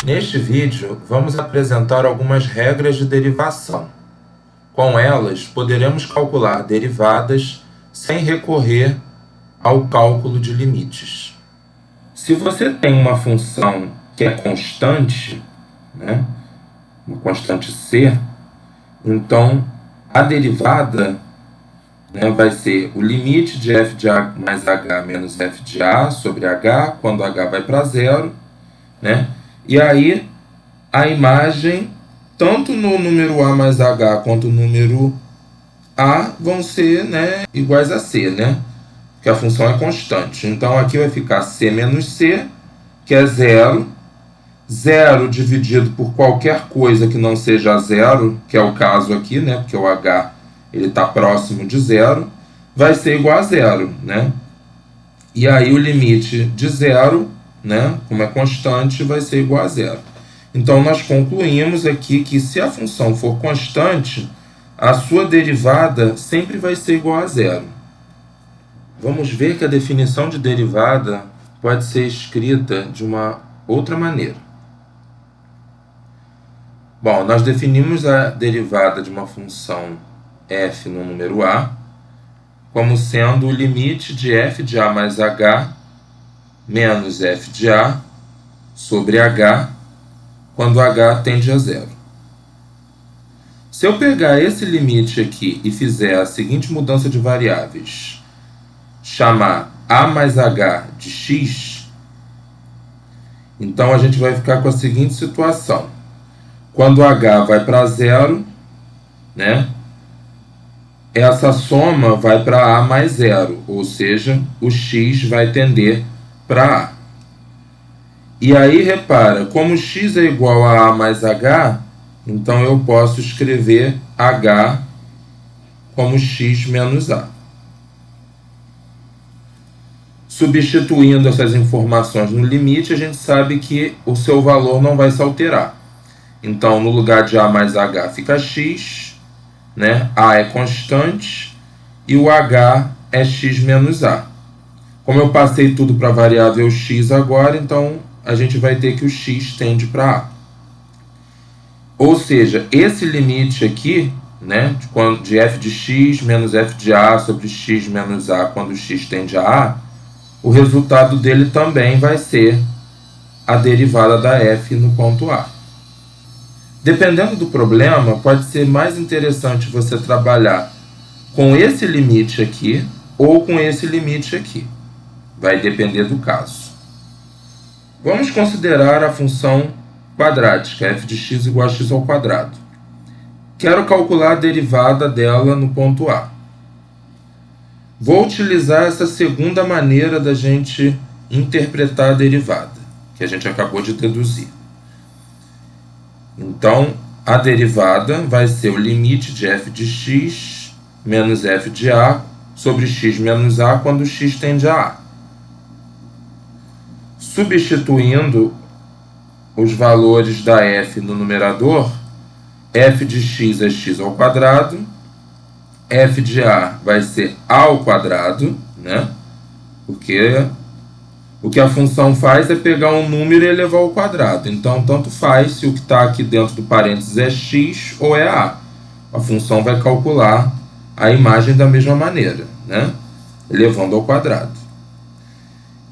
Neste vídeo, vamos apresentar algumas regras de derivação. Com elas, poderemos calcular derivadas sem recorrer ao cálculo de limites. Se você tem uma função que é constante, uma constante c, então a derivada vai ser o limite de f de a mais h menos f de a sobre h, quando h vai para zero, e aí a imagem, tanto no número a mais h quanto no número a, vão ser iguais a c, porque a função é constante. Então aqui vai ficar c menos c, que é zero. Zero dividido por qualquer coisa que não seja zero, que é o caso aqui, porque o h está próximo de zero, vai ser igual a zero. E aí o limite de zero, como é constante, vai ser igual a zero. Então nós concluímos aqui que se a função for constante, a sua derivada sempre vai ser igual a zero. Vamos ver que a definição de derivada pode ser escrita de uma outra maneira. Bom, nós definimos a derivada de uma função f no número a como sendo o limite de f de a mais h menos f de a sobre h quando h tende a zero. Se eu pegar esse limite aqui e fizer a seguinte mudança de variáveis, chamar a mais h de x, então a gente vai ficar com a seguinte situação. Quando h vai para zero, essa soma vai para a mais zero, ou seja, o x vai tender para a. E aí, repara, como x é igual a mais h, então eu posso escrever h como x menos a. Substituindo essas informações no limite, a gente sabe que o seu valor não vai se alterar. Então, no lugar de a mais h fica x, a é constante, e o h é x menos a. Como eu passei tudo para a variável x agora, então a gente vai ter que o x tende para a. Ou seja, esse limite aqui, de f de x menos f de a sobre x menos a quando x tende a a, o resultado dele também vai ser a derivada da f no ponto a. Dependendo do problema, pode ser mais interessante você trabalhar com esse limite aqui ou com esse limite aqui. Vai depender do caso. Vamos considerar a função quadrática, f de x igual a x ao quadrado. Quero calcular a derivada dela no ponto A. Vou utilizar essa segunda maneira da gente interpretar a derivada, que a gente acabou de deduzir. Então, a derivada vai ser o limite de f de x menos f de a sobre x menos a quando x tende a a. Substituindo os valores da f no numerador, f de x é x ao quadrado, f de a vai ser a ao quadrado, porque o que a função faz é pegar um número e elevar ao quadrado. Então, tanto faz se o que está aqui dentro do parênteses é x ou é a. A função vai calcular a imagem da mesma maneira, elevando ao quadrado.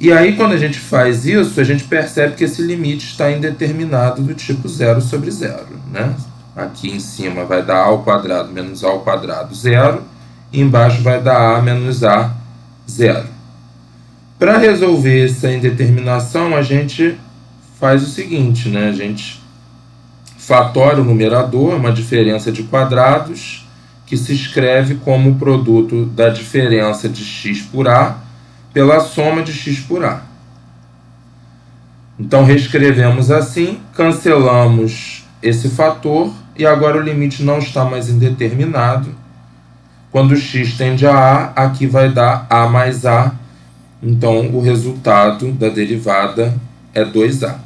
E aí, quando a gente faz isso, a gente percebe que esse limite está indeterminado do tipo 0 sobre 0. Aqui em cima vai dar a ao quadrado menos a ao quadrado, 0. E embaixo vai dar a menos a, 0. Para resolver essa indeterminação, a gente faz o seguinte, a gente fatora o numerador, uma diferença de quadrados, que se escreve como o produto da diferença de x por a pela soma de x por a. Então, reescrevemos assim, cancelamos esse fator, e agora o limite não está mais indeterminado. Quando x tende a a, aqui vai dar a mais a. Então, o resultado da derivada é 2a.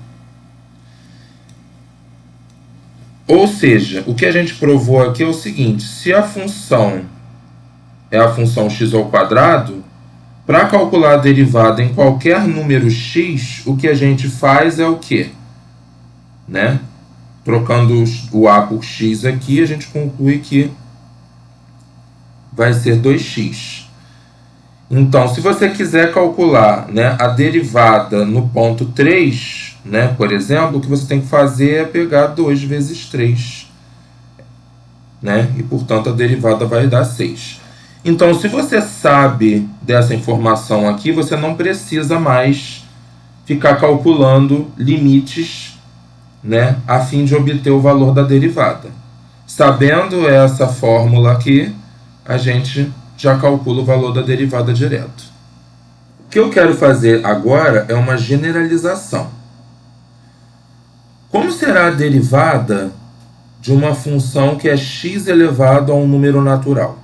Ou seja, o que a gente provou aqui é o seguinte: se a função é a função x ao quadrado, para calcular a derivada em qualquer número x, o que a gente faz é o quê? né? Trocando o a por x aqui, a gente conclui que vai ser 2x. Então, se você quiser calcular, né, a derivada no ponto 3, né, por exemplo, o que você tem que fazer é pegar 2 vezes 3, né, e, portanto, a derivada vai dar 6. Então, se você sabe dessa informação aqui, você não precisa mais ficar calculando limites, né, a fim de obter o valor da derivada. Sabendo essa fórmula aqui, a gente já calcula o valor da derivada direto. O que eu quero fazer agora é uma generalização. Como será a derivada de uma função que é x elevado a um número natural?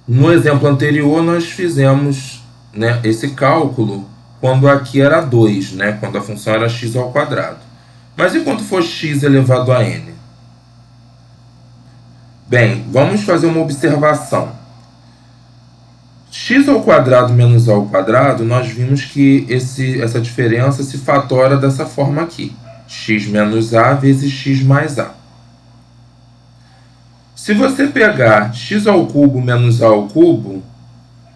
No exemplo anterior, nós fizemos, né, esse cálculo quando aqui era 2, né, quando a função era x ao quadrado. Mas e quando for x elevado a n? Bem, vamos fazer uma observação. X ao quadrado menos a ao quadrado, nós vimos que essa diferença se fatora dessa forma aqui. X menos a vezes x mais a. Se você pegar x ao cubo menos a ao cubo,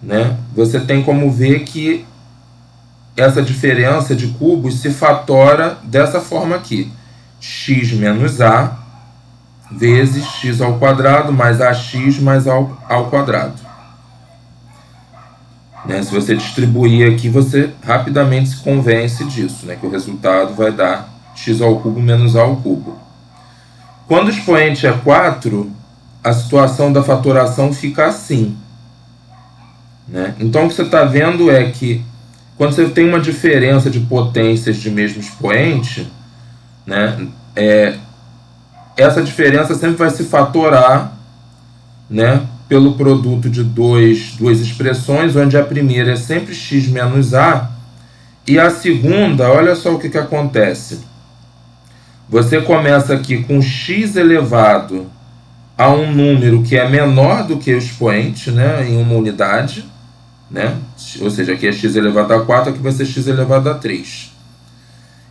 né, você tem como ver que essa diferença de cubos se fatora dessa forma aqui. X menos a vezes x ao quadrado mais ax mais ao quadrado. Né? Se você distribuir aqui, você rapidamente se convence disso, né? Que o resultado vai dar x ao cubo menos a ao cubo. Quando o expoente é 4, a situação da fatoração fica assim. Né? Então, o que você está vendo é que quando você tem uma diferença de potências de mesmo expoente, né, essa diferença sempre vai se fatorar, né, pelo produto de duas expressões, onde a primeira é sempre x menos a, e a segunda, olha só o que acontece. Você começa aqui com x elevado a um número que é menor do que o expoente, né, em uma unidade, né? Ou seja, aqui é x elevado a 4, aqui vai ser x elevado a 3.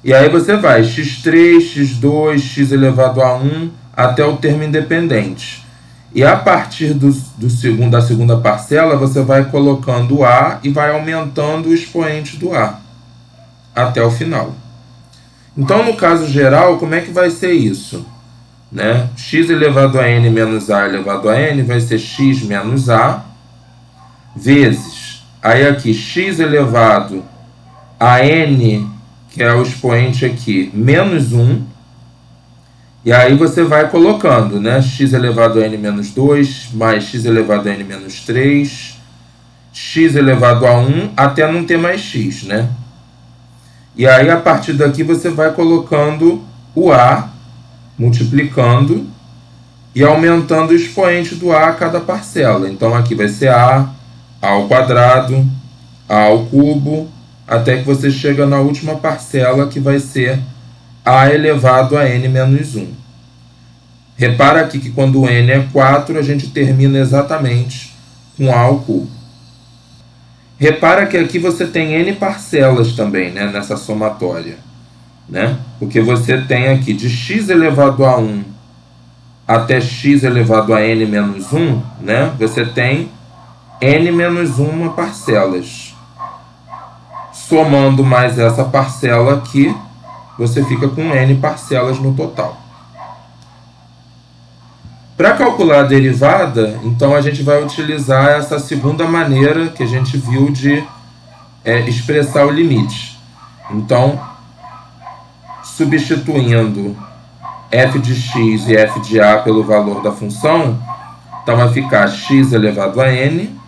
E aí você vai x3, x2, x elevado a 1 até o termo independente. E a partir da segunda parcela, você vai colocando o a e vai aumentando o expoente do a até o final. Então, no caso geral, como é que vai ser isso? Né? X elevado a n menos a elevado a n vai ser x menos a vezes, aí aqui, x elevado a n, que é o expoente aqui, menos 1, e aí você vai colocando, né? X elevado a n menos 2, mais x elevado a n menos 3, x elevado a 1, até não ter mais x, né? E aí, a partir daqui, você vai colocando o a, multiplicando e aumentando o expoente do a cada parcela. Então, aqui vai ser a ao quadrado, a ao cubo, até que você chega na última parcela, que vai ser a elevado a n menos 1. Repara aqui que quando o n é 4, a gente termina exatamente com a ao cubo. Repara que aqui você tem n parcelas também, né, nessa somatória. Né? Porque você tem aqui de x elevado a 1 até x elevado a n menos 1, né? Você tem n menos 1 parcelas. Somando mais essa parcela aqui, você fica com n parcelas no total. Para calcular a derivada, então a gente vai utilizar essa segunda maneira que a gente viu de expressar o limite. Então, substituindo f de x e f de a pelo valor da função, então vai ficar x elevado a n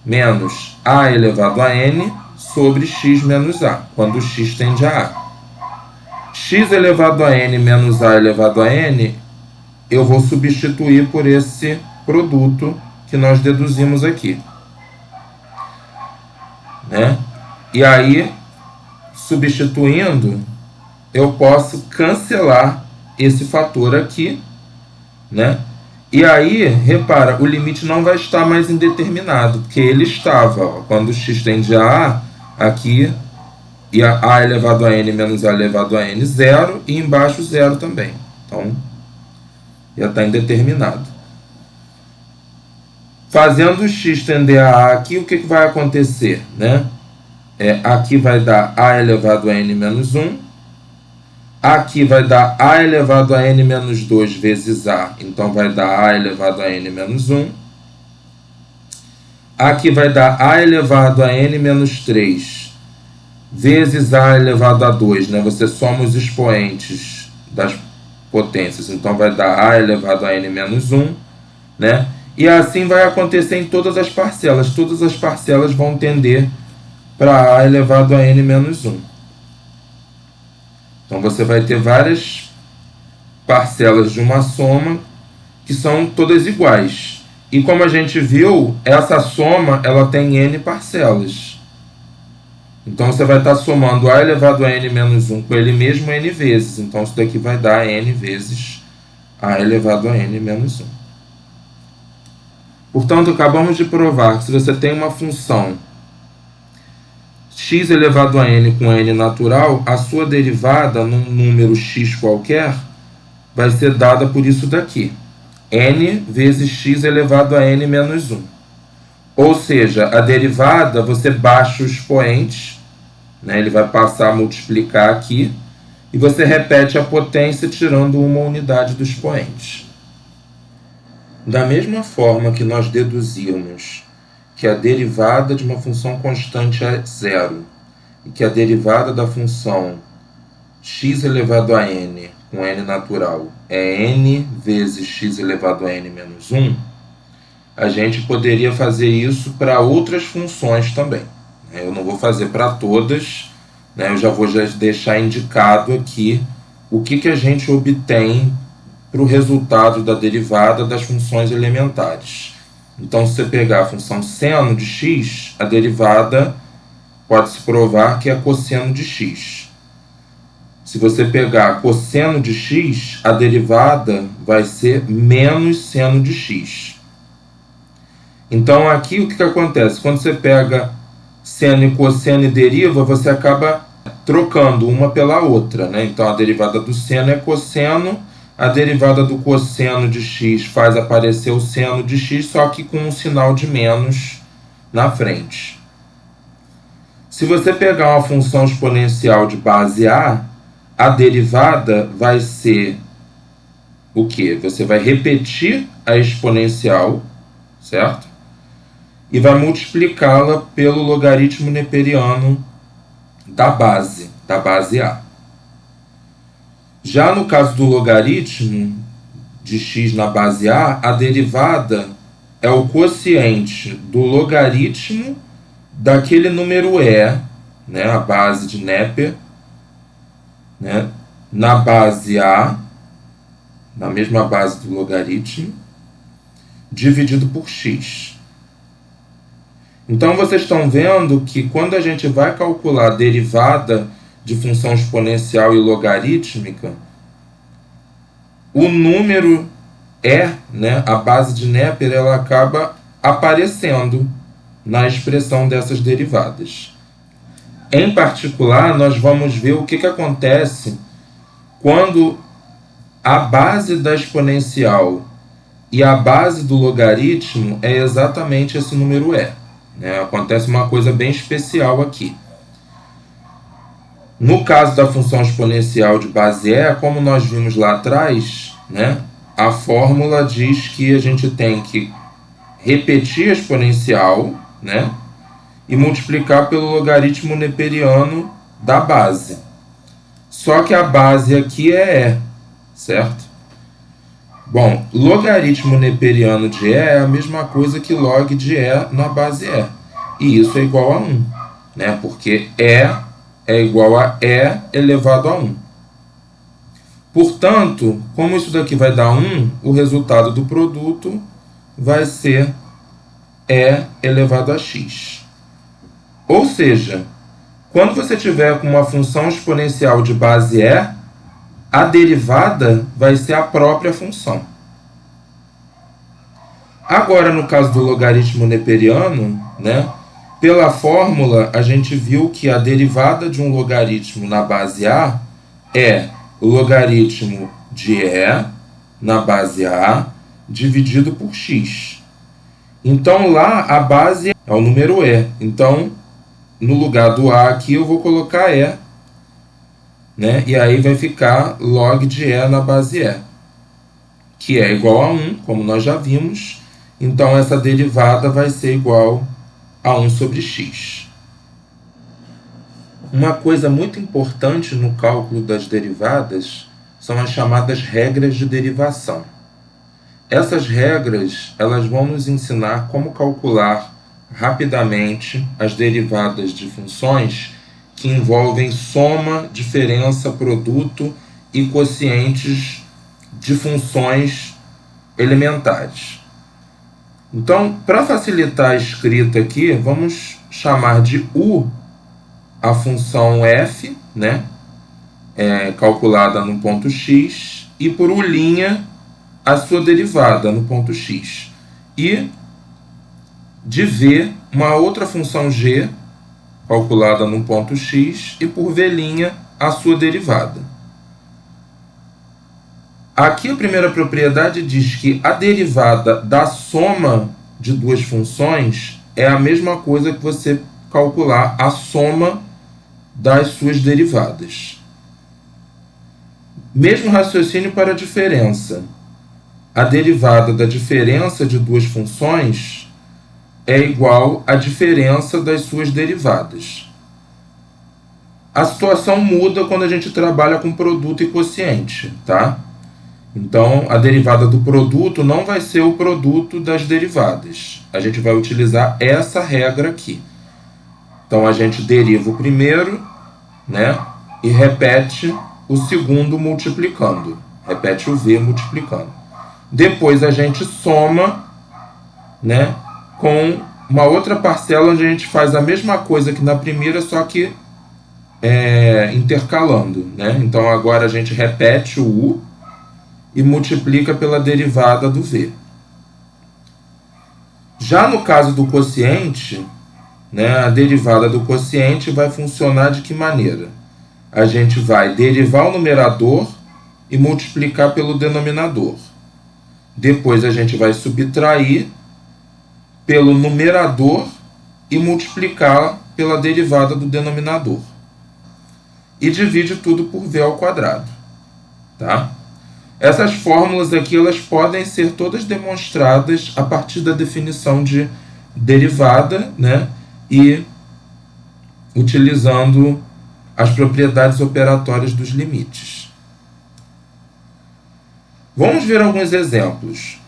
menos a elevado a n sobre x menos a, quando x tende a a. X elevado a n menos a elevado a n, eu vou substituir por esse produto que nós deduzimos aqui. Né? E aí, substituindo, eu posso cancelar esse fator aqui, né? E aí, repara, o limite não vai estar mais indeterminado, porque ele estava, ó, quando x tende a A, aqui E a elevado a n menos a elevado a n, zero, e embaixo zero também. Então, já está indeterminado. Fazendo x tender a a aqui, o que vai acontecer? Né? Aqui vai dar a elevado a n menos 1. Aqui vai dar a elevado a n menos 2 vezes a. Então, vai dar a elevado a n menos 1. Aqui vai dar a elevado a n menos 3 vezes a elevado a 2, né? Você soma os expoentes das potências, então vai dar a elevado a n menos 1, né? E assim vai acontecer em todas as parcelas vão tender para a elevado a n menos 1. Então você vai ter várias parcelas de uma soma que são todas iguais. E como a gente viu, essa soma ela tem n parcelas. Então, você vai estar somando a elevado a n menos 1 com ele mesmo n vezes. Então, isso daqui vai dar n vezes a elevado a n menos 1. Portanto, acabamos de provar que se você tem uma função x elevado a n com n natural, a sua derivada num número x qualquer vai ser dada por isso daqui. N vezes x elevado a n menos 1. Ou seja, a derivada, você baixa o expoente, né? Ele vai passar a multiplicar aqui, e você repete a potência tirando uma unidade do expoente. Da mesma forma que nós deduzimos que a derivada de uma função constante é zero, e que a derivada da função x elevado a n com n natural é n vezes x elevado a n menos 1, a gente poderia fazer isso para outras funções também. Eu não vou fazer para todas, né? Eu já vou deixar indicado aqui o que a gente obtém para o resultado da derivada das funções elementares. Então, se você pegar a função seno de x, a derivada pode-se provar que é cosseno de x. Se você pegar cosseno de x, a derivada vai ser menos seno de x. Então, aqui o que acontece? Quando você pega seno e cosseno e deriva, você acaba trocando uma pela outra, né? Então, a derivada do seno é cosseno, a derivada do cosseno de x faz aparecer o seno de x, só que com um sinal de menos na frente. Se você pegar uma função exponencial de base A, a derivada vai ser o quê? Você vai repetir a exponencial, certo? E vai multiplicá-la pelo logaritmo neperiano da base A. Já no caso do logaritmo de x na base A, a derivada é o quociente do logaritmo daquele número e, né, a base de Neper, né, na base A, na mesma base do logaritmo, dividido por x. Então, vocês estão vendo que quando a gente vai calcular a derivada de função exponencial e logarítmica, o número e, né, a base de Neper, ela acaba aparecendo na expressão dessas derivadas. Em particular, nós vamos ver o que acontece quando a base da exponencial e a base do logaritmo é exatamente esse número e. Acontece uma coisa bem especial aqui. No caso da função exponencial de base E, como nós vimos lá atrás, né, a fórmula diz que a gente tem que repetir a exponencial, né, e multiplicar pelo logaritmo neperiano da base. Só que a base aqui é E, certo? Bom, logaritmo neperiano de E é a mesma coisa que log de E na base E. E isso é igual a 1, né? Porque E é igual a E elevado a 1. Portanto, como isso daqui vai dar 1, o resultado do produto vai ser E elevado a x. Ou seja, quando você tiver com uma função exponencial de base E, a derivada vai ser a própria função. Agora, no caso do logaritmo neperiano, né, Pela fórmula, a gente viu que a derivada de um logaritmo na base A é o logaritmo de E na base A dividido por x. Então, lá a base é o número E. Então, no lugar do A aqui, eu vou colocar E, né? E aí vai ficar log de E na base E, que é igual a 1, como nós já vimos. Então, essa derivada vai ser igual a 1 sobre x. Uma coisa muito importante no cálculo das derivadas são as chamadas regras de derivação. Essas regras, elas vão nos ensinar como calcular rapidamente as derivadas de funções que envolvem soma, diferença, produto e quocientes de funções elementares. Então, para facilitar a escrita aqui, vamos chamar de U a função f, né, calculada no ponto x, e por U' a sua derivada no ponto x. E de v, uma outra função g, calculada no ponto x, e por v' a sua derivada. Aqui a primeira propriedade diz que a derivada da soma de duas funções é a mesma coisa que você calcular a soma das suas derivadas. Mesmo raciocínio para a diferença. A derivada da diferença de duas funções é igual à diferença das suas derivadas. A situação muda quando a gente trabalha com produto e quociente, tá? Então, a derivada do produto não vai ser o produto das derivadas. A gente vai utilizar essa regra aqui. Então, a gente deriva o primeiro, né, e repete o segundo multiplicando. Repete o v multiplicando. Depois, a gente soma, né, com uma outra parcela onde a gente faz a mesma coisa que na primeira, só que intercalando, né? Então, agora a gente repete o u e multiplica pela derivada do v. Já no caso do quociente, né, a derivada do quociente vai funcionar de que maneira? A gente vai derivar o numerador e multiplicar pelo denominador. Depois a gente vai subtrair pelo numerador e multiplicar pela derivada do denominador. E divide tudo por v ao quadrado. Tá? Essas fórmulas aqui, elas podem ser todas demonstradas a partir da definição de derivada, né? E utilizando as propriedades operatórias dos limites. Vamos ver alguns exemplos.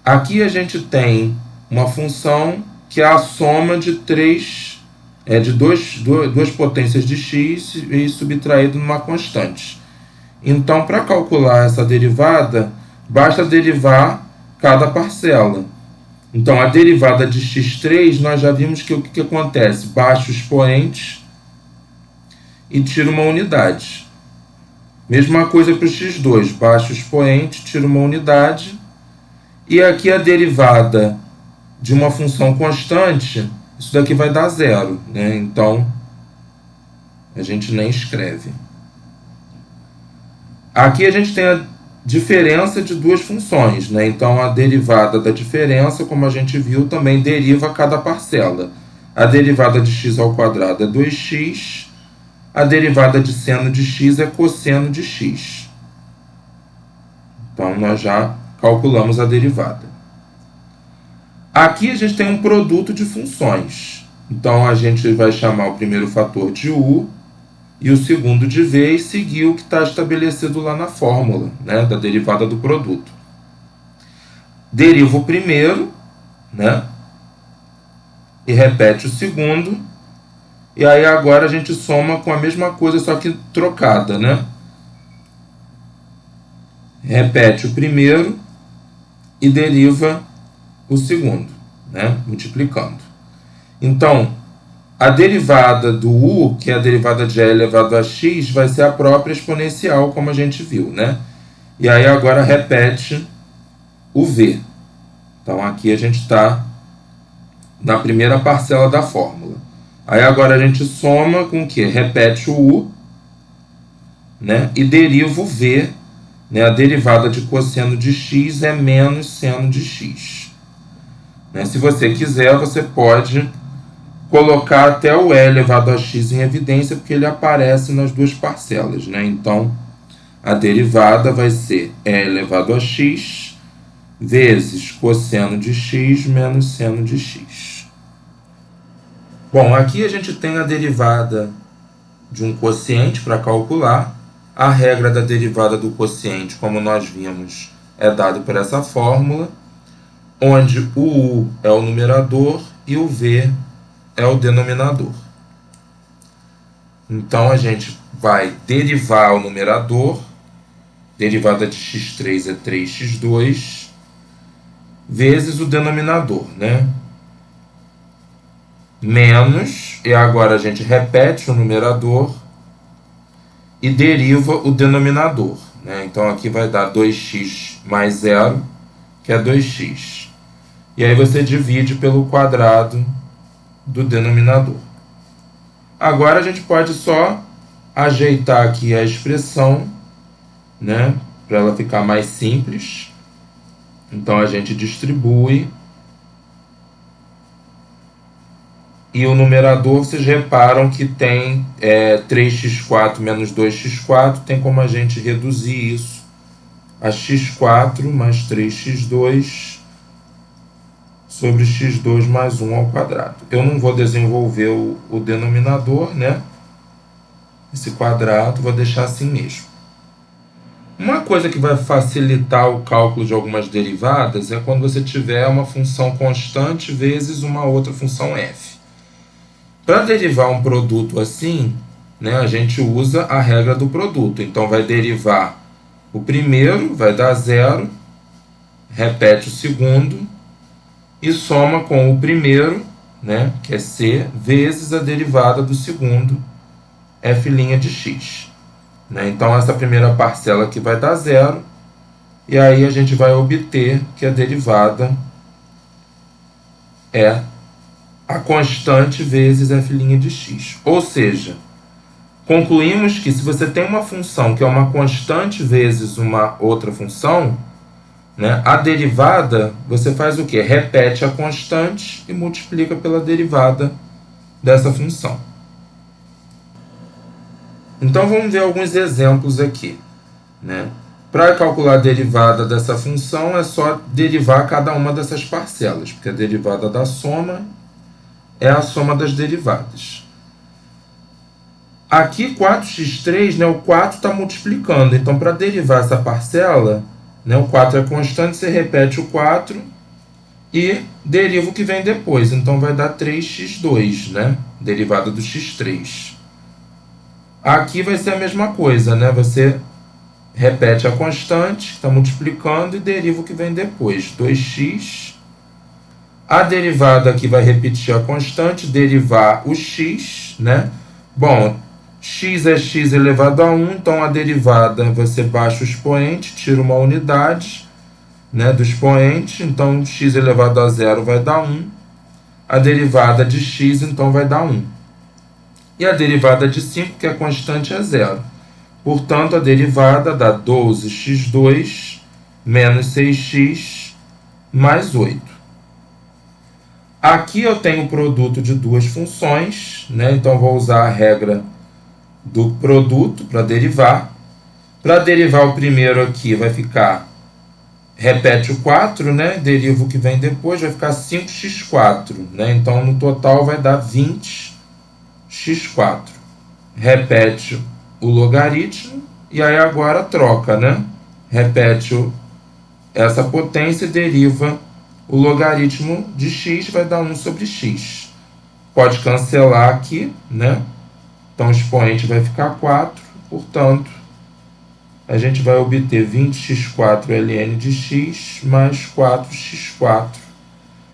Aqui a gente tem uma função que é a soma de duas potências de x e subtraído numa constante. Então, para calcular essa derivada, basta derivar cada parcela. Então, a derivada de x3, nós já vimos que o que acontece? Baixo o expoente e tira uma unidade. Mesma coisa para o x2, baixo o expoente, tira uma unidade. E aqui a derivada de uma função constante, isso daqui vai dar zero, né? Então, a gente nem escreve. Aqui a gente tem a diferença de duas funções, né? Então, a derivada da diferença, como a gente viu, também deriva cada parcela. A derivada de x ao quadrado é 2x, a derivada de seno de x é cosseno de x. Então, nós já calculamos a derivada. Aqui a gente tem um produto de funções. Então, a gente vai chamar o primeiro fator de u e o segundo de v e seguir o que está estabelecido lá na fórmula, né, da derivada do produto. Deriva o primeiro, né, e repete o segundo. E aí agora a gente soma com a mesma coisa, só que trocada, né? Repete o primeiro e deriva o segundo, né? Multiplicando. Então, a derivada do u, que é a derivada de e elevado a x, vai ser a própria exponencial, como a gente viu, né? E aí agora repete o v. Então, aqui a gente está na primeira parcela da fórmula. Aí agora a gente soma com o quê? Repete o u, né? E deriva o v, né? A derivada de cosseno de x é menos seno de x. Né? Se você quiser, você pode colocar até o e elevado a x em evidência, porque ele aparece nas duas parcelas, né? Então, a derivada vai ser e elevado a x vezes cosseno de x menos seno de x. Bom, aqui a gente tem a derivada de um quociente para calcular. A regra da derivada do quociente, como nós vimos, é dada por essa fórmula, onde o u é o numerador e o v é o denominador. Então, a gente vai derivar o numerador, derivada de x3 é 3x2, vezes o denominador, né? Menos, e agora a gente repete o numerador e deriva o denominador, né? Então, aqui vai dar 2x mais 0, que é 2x. E aí você divide pelo quadrado do denominador. Agora a gente pode só ajeitar aqui a expressão, né, para ela ficar mais simples. Então a gente distribui e o numerador, vocês reparam que tem 3x4 menos 2x4, tem como a gente reduzir isso a x4 mais 3x2 sobre x2 mais 1 ao quadrado. Eu não vou desenvolver o denominador, né? Esse quadrado, vou deixar assim mesmo. Uma coisa que vai facilitar o cálculo de algumas derivadas é quando você tiver uma função constante vezes uma outra função f. Para derivar um produto assim, né, a gente usa a regra do produto. Então, vai derivar o primeiro, vai dar 0, repete o segundo, e soma com o primeiro, né, que é c, vezes a derivada do segundo, f' de x. Né? Então, essa primeira parcela aqui vai dar 0, e aí a gente vai obter que a derivada é a constante vezes f' de x. Ou seja, concluímos que se você tem uma função que é uma constante vezes uma outra função, né, a derivada, você faz o quê? Repete a constante e multiplica pela derivada dessa função. Então, vamos ver alguns exemplos aqui. Né? Para calcular a derivada dessa função, é só derivar cada uma dessas parcelas, porque a derivada da soma é a soma das derivadas. Aqui, 4x3, né, o 4 está multiplicando. Então, para derivar essa parcela, né, o 4 é constante, você repete o 4 e deriva o que vem depois. Então, vai dar 3x2, né, derivada do x3. Aqui vai ser a mesma coisa, né? Você repete a constante, está multiplicando, e deriva o que vem depois, 2x. A derivada aqui vai repetir a constante, derivar o x, né? Bom, x é x elevado a 1, então a derivada, você baixa o expoente, tira uma unidade, né, do expoente, então x elevado a 0 vai dar 1. A derivada de x, então, vai dar 1. E a derivada de 5, que é constante, é 0. Portanto, a derivada dá 12x2 menos 6x mais 8. Aqui eu tenho o produto de duas funções, né? Então, vou usar a regra do produto para derivar. Para derivar o primeiro aqui, vai ficar, repete o 4, né? Deriva o que vem depois, vai ficar 5x4. Né? Então, no total, vai dar 20x4. Repete o logaritmo, e aí agora troca, né? Repete essa potência e deriva o logaritmo de x, vai dar 1 sobre x. Pode cancelar aqui, né? Então, o expoente vai ficar 4, portanto, a gente vai obter 20x4 ln de x mais 4x4